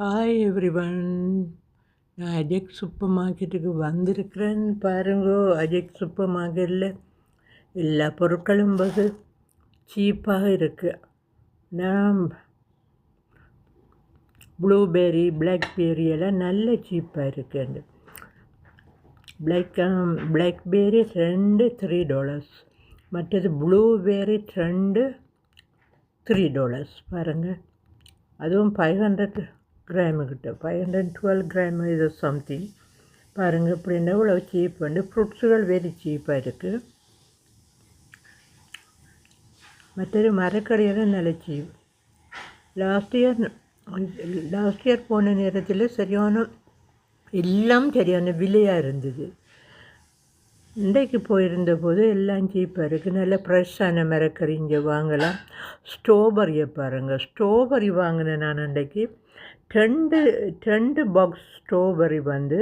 Hi everyone, நான் அஜெக் super மார்க்கெட்டுக்கு வந்திருக்கிறேன். பாருங்கோ, அஜெக் சூப்பர் மார்க்கெட்டில் எல்லா பொருட்களும் வெகு சீப்பாக இருக்குது. நான் ப்ளூபெர்ரி, பிளாக்பெர்ரி எல்லாம் நல்ல சீப்பாக இருக்குது. பிளாக்பெர்ரி ரெண்டு $3, மற்றது ப்ளூபெர்ரி ரெண்டு $3. பாருங்கள், அதுவும் 500 கிராமுக்கிட்ட, 512 கிராம் இது சம்திங். பாருங்கள், இப்படின்னா இவ்வளோ சீப் வந்து ஃப்ரூட்ஸுகள் வெரி சீப்பாக இருக்குது. மற்றது மரக்கறியெல்லாம் நல்ல சீப். லாஸ்ட் இயர் போன நேரத்தில் எல்லாம் சரியான விலையாக இருந்தது. இன்றைக்கு போயிருந்த போது எல்லாம் சீப்பாக இருக்குது. நல்ல ஃப்ரெஷ்ஷான மரக்கறி இங்கே வாங்கலாம். ஸ்ட்ராபெரியை பாருங்கள், ஸ்ட்ராபெரி வாங்கினேன் நான் இன்றைக்கு. ரெண்டு பாக்ஸ் ஸ்ட்ராபெரி வந்து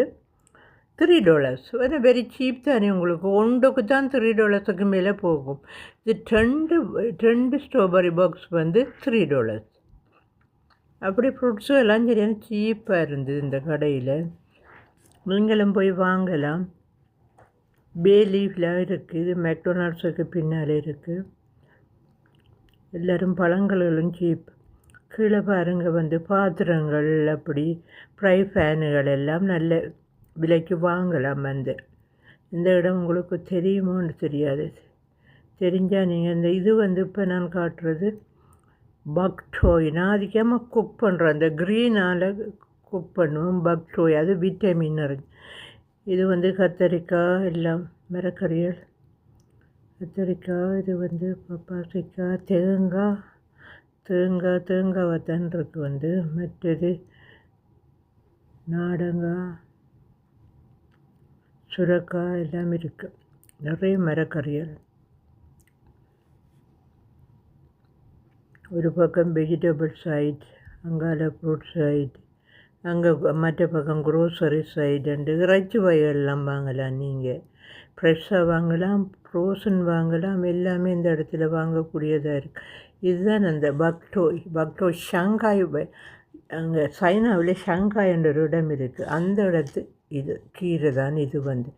$3. ஆனால் வெரி சீப் தானே, உங்களுக்கு ஒன்றுக்கு தான் $3 மேலே போகும். இது ரெண்டு ஸ்ட்ராபெரி பாக்ஸ் வந்து $3. அப்படி ஃப்ரூட்ஸும் எல்லாம் சரியான சீப்பாக இருந்தது இந்த கடையில். நீங்களும் போய் வாங்கலாம். பே லீஃபில் இருக்குது, மெக்டொனால்ட்ஸுக்கு பின்னால் இருக்குது. எல்லோரும் பழங்களும் சீப். கீழே பாருங்கள் வந்து பாத்திரங்கள், அப்படி ஃப்ரை ஃபேனுகள் எல்லாம் நல்ல விலைக்கு வாங்கலாம். வந்து இந்த இடம் உங்களுக்கு தெரியுமோன்னு தெரியாது. தெரிஞ்சால் நீங்கள் இது வந்து இப்போ நான் காட்டுறது பக் டோய். நான் அதிகமாக குக் பண்ணுறேன், அந்த க்ரீனால் குக் பண்ணுவோம். பக் டோய் அது விட்டமின் இருக்கு. இது வந்து கத்தரிக்காய் எல்லாம் மரக்கறிகள், கத்தரிக்காய், இது வந்து பப்பாசிக்காய், தேங்காய் தான் இருக்கு வந்து. மற்றது நாடங்காய், சுரக்காய் எல்லாம் இருக்குது. நிறைய மரக்கறிகள். ஒரு பக்கம் வெஜிடபிள் சைட், அங்கால ஃப்ரூட் சைட், அங்கே மற்ற பக்கம் க்ரோசரி சைடுண்டு. இறைச்சி வகைகள்லாம் வாங்கலாம். நீங்கள் ஃப்ரெஷ்ஷாக வாங்கலாம், ஃப்ரோசன் வாங்கலாம். எல்லாமே இந்த இடத்துல வாங்கக்கூடியதாக இருக்குது. இதுதான் அந்த பக்டோய் ஷாங்காய். அங்கே சைனாவில் ஷாங்காய் என்ற ஒரு இடம் இருக்குது. அந்த இடத்து இது கீரை தான் இது வந்து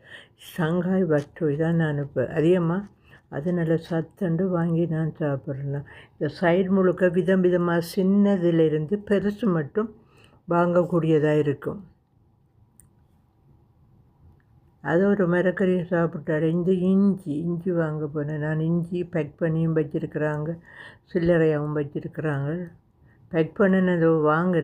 ஷாங்காய் பக்டோய் தான். நான் இப்போ அதிகமாக அது நல்ல சத்துண்டு வாங்கி நான் சாப்பிட்றேன். இந்த சைடு முழுக்க விதமாக சின்னதிலிருந்து பெருசு மட்டும் வாங்கக்கூடியதாக இருக்கும். அது ஒரு மரக்கறியை சாப்பிட்டாரு. இந்த இஞ்சி வாங்க போனேன் நான். இஞ்சி பேக் பண்ணியும் வச்சுருக்குறாங்க, சில்லறையாகவும் வச்சுருக்குறாங்க. பேக் பண்ணினது வாங்க